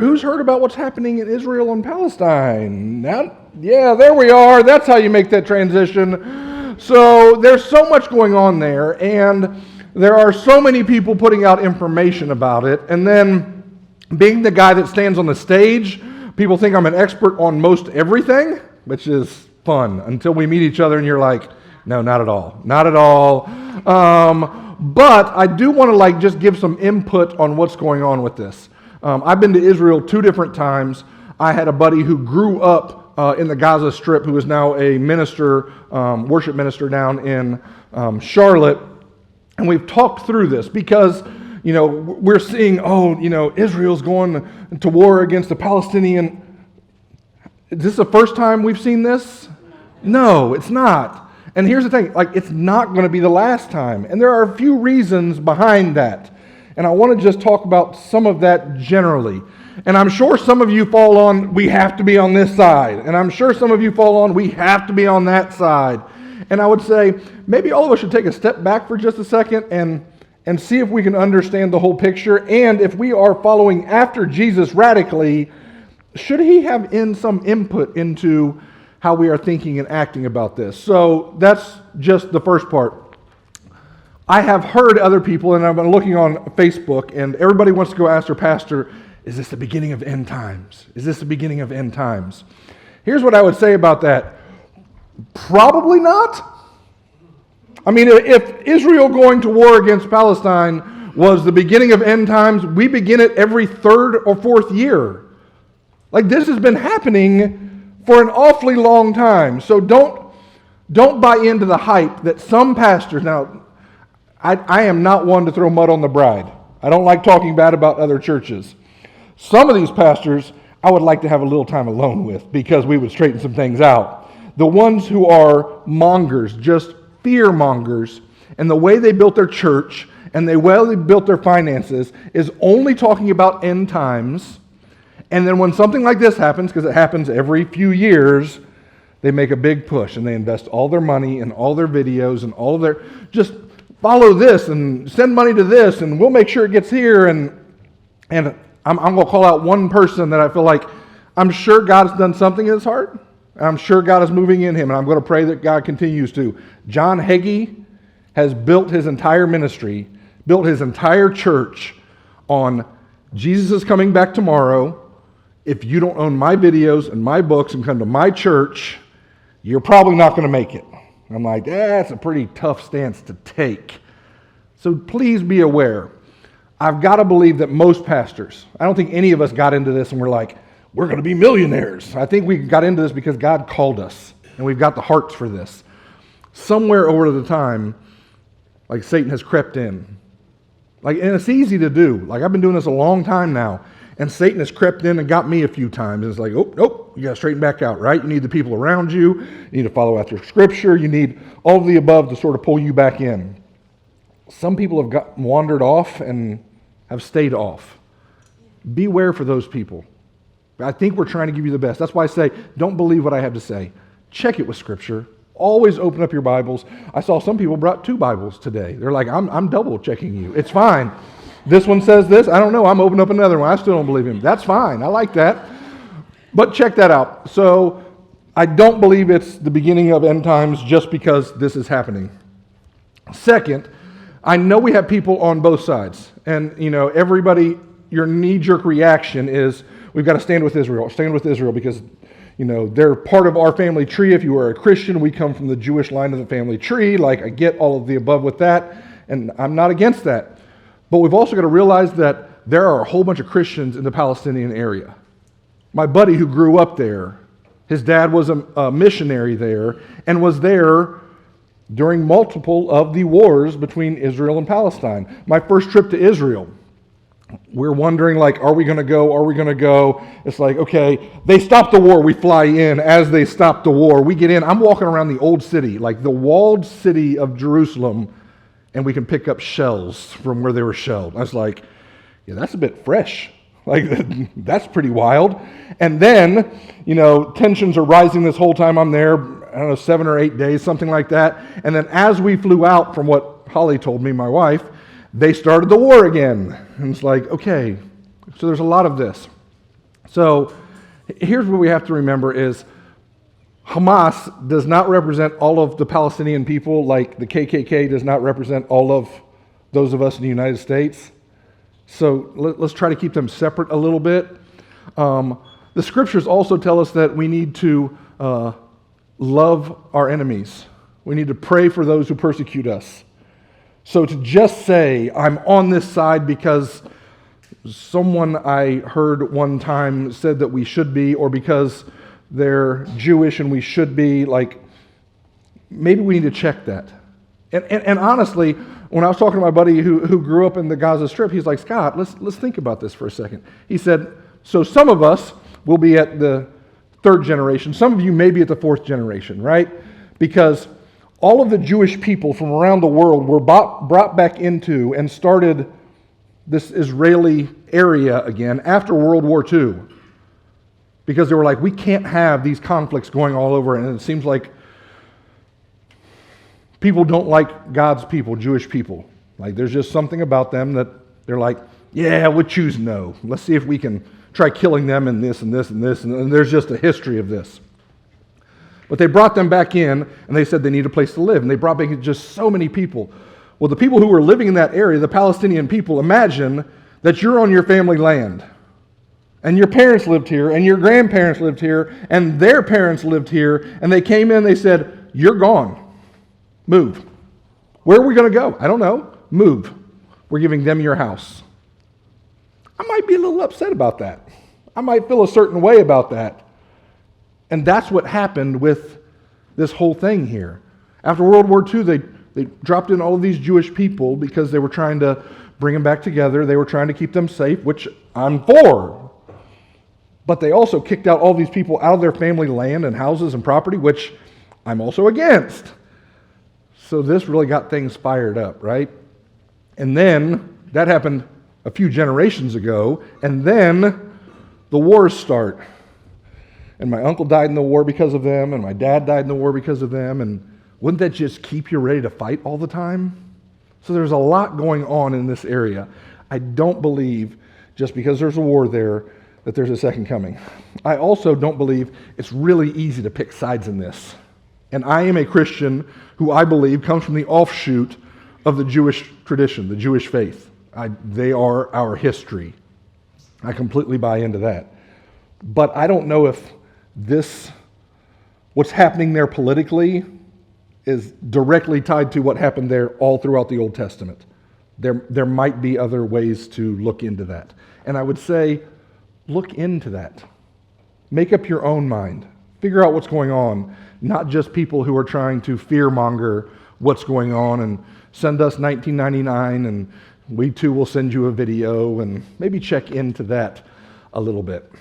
who's heard about what's happening in Israel and Palestine? Yeah, there we are. That's how you make that transition. So there's so much going on there, and there are so many people putting out information about it. And then being the guy that stands on the stage, people think I'm an expert on most everything, which is fun until we meet each other and you're like, no, not at all. Not at all. But I do want to just give some input on what's going on with this. I've been to Israel 2 different times. I had a buddy who grew up in the Gaza Strip who is now a minister, worship minister down in Charlotte. And we've talked through this because, we're seeing, Israel's going to war against the Palestinian. Is this the first time we've seen this? No, it's not. And here's the thing, it's not going to be the last time. And there are a few reasons behind that. And I want to just talk about some of that generally. And I'm sure some of you fall on, we have to be on this side. And I'm sure some of you fall on, we have to be on that side. And I would say, maybe all of us should take a step back for just a second and see if we can understand the whole picture. And if we are following after Jesus radically, should he have some input into how we are thinking and acting about this? So that's just the first part. I have heard other people, and I've been looking on Facebook, and everybody wants to go ask their pastor, is this the beginning of end times? Is this the beginning of end times? Here's what I would say about that. Probably not. I mean, if Israel going to war against Palestine was the beginning of end times, we begin it every 3rd or 4th year. This has been happening for an awfully long time. So don't buy into the hype that some pastors, now, I am not one to throw mud on the bride. I don't like talking bad about other churches. Some of these pastors I would like to have a little time alone with because we would straighten some things out. The ones who are mongers, just fear mongers, and the way they built their church and the way they built their finances is only talking about end times. And then when something like this happens, because it happens every few years, they make a big push and they invest all their money and all their videos and all of their, just follow this and send money to this and we'll make sure it gets here. And I'm going to call out one person that I feel like I'm sure God has done something in his heart. I'm sure God is moving in him, and I'm going to pray that God continues to. John Hagee has built his entire ministry, built his entire church on Jesus is coming back tomorrow. If you don't own my videos and my books and come to my church, you're probably not going to make it. I'm like, that's a pretty tough stance to take. So please be aware. I've got to believe that most pastors, I don't think any of us got into this and we're like, we're going to be millionaires. I think we got into this because God called us, and we've got the hearts for this. Somewhere over the time, Satan has crept in. And it's easy to do. I've been doing this a long time now, and Satan has crept in and got me a few times. And it's like, oh, nope, you got to straighten back out, right? You need the people around you. You need to follow after Scripture. You need all of the above to sort of pull you back in. Some people have wandered off and have stayed off. Beware for those people. I think we're trying to give you the best. That's why I say, don't believe what I have to say. Check it with Scripture. Always open up your Bibles. I saw some people brought 2 Bibles today. They're like, I'm double checking you. It's fine. This one says this. I don't know. I'm opening up another one. I still don't believe him. That's fine. I like that. But check that out. So I don't believe it's the beginning of end times just because this is happening. Second, I know we have people on both sides. And, everybody, your knee-jerk reaction is, we've got to stand with Israel. Stand with Israel because, they're part of our family tree. If you are a Christian, we come from the Jewish line of the family tree. I get all of the above with that, and I'm not against that. But we've also got to realize that there are a whole bunch of Christians in the Palestinian area. My buddy who grew up there, his dad was a missionary there and was there during multiple of the wars between Israel and Palestine. My first trip to Israel, we're wondering, are we going to go? Are we going to go? It's like, okay, they stop the war. We fly in. As they stop the war, we get in. I'm walking around the old city, the walled city of Jerusalem, and we can pick up shells from where they were shelled. I was like, yeah, that's a bit fresh. That's pretty wild. And then, tensions are rising this whole time I'm there, 7 or 8 days, something like that. And then as we flew out, from what Holly told me, my wife, they started the war again. And it's like, okay, so there's a lot of this. So here's what we have to remember is Hamas does not represent all of the Palestinian people like the KKK does not represent all of those of us in the United States. So let's try to keep them separate a little bit. The scriptures also tell us that we need to love our enemies. We need to pray for those who persecute us. So to just say, I'm on this side because someone I heard one time said that we should be, or because they're Jewish and we should be, like, maybe we need to check that. And honestly, when I was talking to my buddy who grew up in the Gaza Strip, he's like, Scott, let's think about this for a second. He said, so some of us will be at the third generation. Some of you may be at the fourth generation, right? Because all of the Jewish people from around the world were brought back into and started this Israeli area again after World War II. Because they were like, we can't have these conflicts going all over, and it seems like people don't like God's people, Jewish people. Like there's just something about them that they're like, yeah, we'll choose no. Let's see if we can try killing them and this and this and this, and there's just a history of this. But they brought them back in, and they said they need a place to live, and they brought back just so many people. Well, the people who were living in that area, the Palestinian people, imagine that you're on your family land, and your parents lived here, and your grandparents lived here, and their parents lived here, and they came in, they said, you're gone. Move. Where are we going to go? I don't know. Move. We're giving them your house. I might be a little upset about that. I might feel a certain way about that. And that's what happened with this whole thing here. After World War II, they dropped in all of these Jewish people because they were trying to bring them back together. They were trying to keep them safe, which I'm for. But they also kicked out all these people out of their family land and houses and property, which I'm also against. So this really got things fired up, right? And then that happened a few generations ago, and then the wars start. And my uncle died in the war because of them, and my dad died in the war because of them, and wouldn't that just keep you ready to fight all the time? So there's a lot going on in this area. I don't believe just because there's a war there that there's a second coming. I also don't believe it's really easy to pick sides in this. And I am a Christian who I believe comes from the offshoot of the Jewish tradition, the Jewish faith. They are our history. I completely buy into that. But I don't know if what's happening there politically is directly tied to what happened there all throughout the Old Testament. There might be other ways to look into that. And I would say, look into that. Make up your own mind. Figure out what's going on, not just people who are trying to fearmonger what's going on and send us 1999 and we too will send you a video, and maybe check into that a little bit.